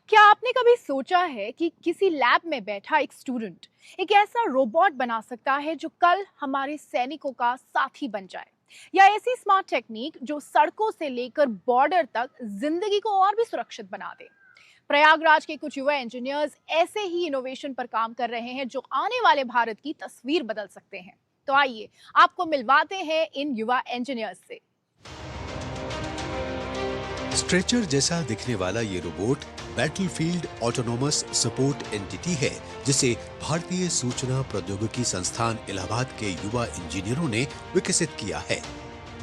क्या आपने कभी सोचा है कि किसी लैब में बैठा एक स्टूडेंट एक ऐसा रोबोट बना सकता है जो कल हमारे सैनिकों का साथी बन जाए, या ऐसी स्मार्ट टेक्निक जो सड़कों से लेकर बॉर्डर तक जिंदगी को और भी सुरक्षित बना दे। प्रयागराज के कुछ युवा इंजीनियर्स ऐसे ही इनोवेशन पर काम कर रहे हैं जो आने वाले भारत की तस्वीर बदल सकते हैं। तो आइए आपको मिलवाते हैं इन युवा इंजीनियर्स से। स्ट्रेचर जैसा दिखने वाला ये robot battlefield autonomous support entity है, जिसे भारतीय सूचना प्रौद्योगिकी संस्थान इलाहाबाद के युवा इंजीनियरों ने विकसित किया है।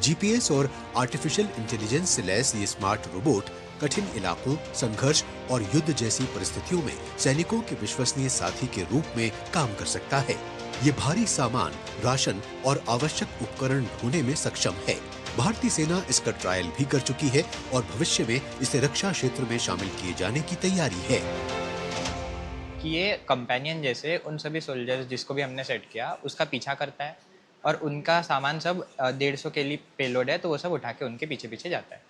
जीपीएस और आर्टिफिशियल इंटेलिजेंस से लैस ये स्मार्ट रोबोट कठिन इलाकों, संघर्ष और युद्ध जैसी परिस्थितियों में सैनिकों के विश्वसनीय साथी के रूप में काम कर सकता है। ये भारी सामान, राशन और आवश्यक उपकरण ढोने में सक्षम है। भारतीय सेना इसका ट्रायल भी कर चुकी है और भविष्य में इसे रक्षा क्षेत्र में शामिल किए जाने की तैयारी है। कि ये कंपेनियन जैसे उन सभी सोल्जर्स जिसको भी हमने सेट किया उसका पीछा करता है और उनका सामान सब 150 के लिए पेलोड है तो वो सब उठा के उनके पीछे पीछे जाता है।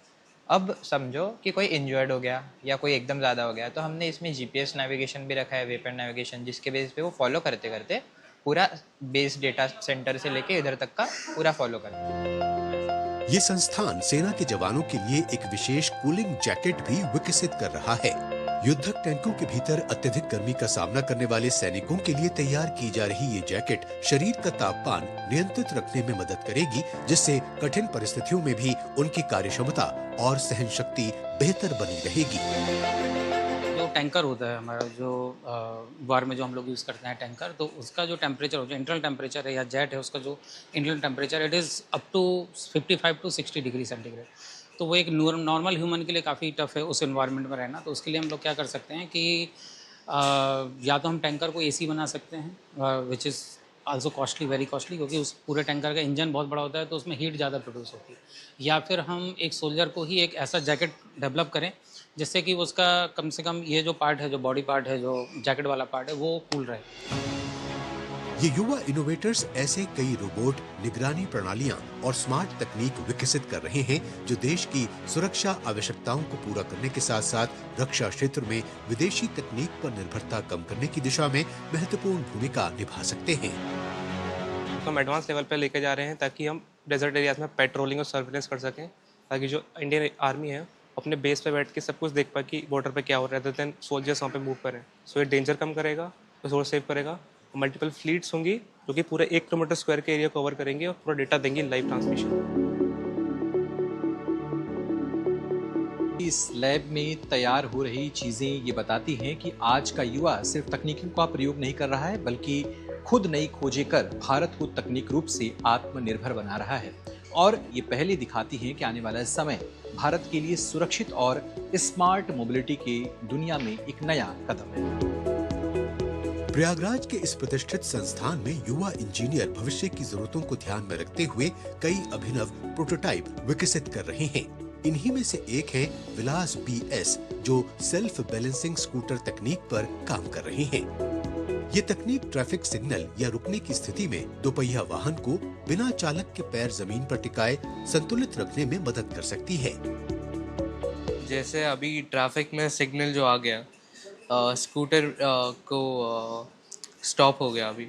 अब समझो कि कोई इंजर्ड हो गया या कोई एकदम ज़्यादा हो गया तो हमने इसमें जीपीएस नेविगेशन भी रखा है, वेपन नेविगेशन, जिसके बेस पे वो फॉलो करते करते पूरा बेस डेटा सेंटर से लेके इधर तक का पूरा फॉलो करता है। ये संस्थान सेना के जवानों के लिए एक विशेष कूलिंग जैकेट भी विकसित कर रहा है। युद्धक टैंकों के भीतर अत्यधिक गर्मी का सामना करने वाले सैनिकों के लिए तैयार की जा रही ये जैकेट शरीर का तापमान नियंत्रित रखने में मदद करेगी, जिससे कठिन परिस्थितियों में भी उनकी कार्यक्षमता और सहन शक्ति बेहतर बनी रहेगी। जो टैंकर होता है हमारा, जो वार में जो हम लोग यूज़ करते हैं टैंकर, तो उसका जो टेम्परेचर जो इंटरनल टेम्परेचर है या जेट है, उसका जो internal temperature it is up to 55 to 60 degree centigrade. तो वो एक नॉर्मल ह्यूमन के लिए काफ़ी टफ है उस इन्वायरमेंट में रहना। तो उसके लिए हम लोग क्या कर सकते हैं कि या तो हम टैंकर को एसी बना सकते हैं, which is also costly, very costly, क्योंकि उस पूरे टैंकर का इंजन बहुत बड़ा होता है तो उसमें हीट ज़्यादा प्रोड्यूस होती है। या फिर हम एक सोल्जर को ही एक ऐसा जैकेट डेवलप करें जिससे कि उसका कम से कम ये जो पार्ट है, जो बॉडी पार्ट है, जो जैकेट वाला पार्ट है, वो कूल रहे। ये युवा इनोवेटर्स ऐसे कई रोबोट, निगरानी प्रणालियां और स्मार्ट तकनीक विकसित कर रहे हैं जो देश की सुरक्षा आवश्यकताओं को पूरा करने के साथ साथ रक्षा क्षेत्र में विदेशी तकनीक पर निर्भरता कम करने की दिशा में महत्वपूर्ण भूमिका निभा सकते हैं। तो हम एडवांस लेवल पर लेके जा रहे हैं ताकि हम डेजर्ट एरियाज में पेट्रोलिंग और सर्विलेंस कर सकें, ताकि जो इंडियन आर्मी है अपने बेस पे बैठ के सब कुछ देख पाए कि बॉर्डर पे क्या हो रहा है, देन सोल्जर्स वहाँ पे मूव करें। सो ये डेंजर कम करेगा, रिसोर्स सेव करेगा। मल्टीपल फ्लीट्स होंगी जो कि पूरे 1 किलोमीटर स्क्वायर के एरिया कवर करेंगे और पूरा डेटा देंगी लाइव ट्रांसमिशन। इस लैब में तैयार हो रही चीजें ये बताती हैं कि आज का युवा सिर्फ तकनीकों का प्रयोग नहीं कर रहा है, बल्कि खुद नई खोजें कर भारत को तकनीक रूप से आत्मनिर्भर बना रहा है। और ये पहले दिखाती हैं कि आने वाला समय भारत के लिए सुरक्षित और स्मार्ट मोबिलिटी की दुनिया में एक नया कदम है। प्रयागराज के इस प्रतिष्ठित संस्थान में युवा इंजीनियर भविष्य की जरूरतों को ध्यान में रखते हुए कई अभिनव प्रोटोटाइप विकसित कर रहे हैं। इन्हीं में से एक है विलास BS, जो सेल्फ बैलेंसिंग स्कूटर तकनीक पर काम कर रहे हैं। ये तकनीक ट्रैफिक सिग्नल या रुकने की स्थिति में दोपहिया वाहन को बिना चालक के पैर जमीन पर टिकाए संतुलित रखने में मदद कर सकती है। जैसे अभी ट्रैफिक में सिग्नल जो आ गया, स्कूटर को स्टॉप हो गया, अभी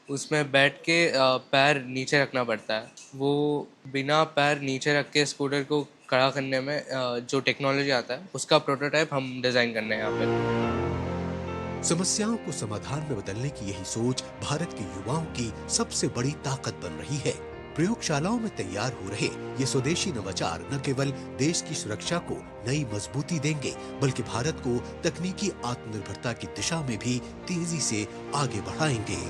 उसमें बैठ के पैर नीचे रखना पड़ता है। वो बिना पैर नीचे रख के स्कूटर को खड़ा करने में जो टेक्नोलॉजी आता है उसका प्रोटोटाइप हम डिज़ाइन करने हैं यहाँ पे। समस्याओं को समाधान में बदलने की यही सोच भारत के युवाओं की सबसे बड़ी ताकत बन रही है। प्रयोगशालाओं में तैयार हो रहे ये स्वदेशी नवाचार न केवल देश की सुरक्षा को नई मजबूती देंगे, बल्कि भारत को तकनीकी आत्मनिर्भरता की दिशा में भी तेजी से आगे बढ़ाएंगे।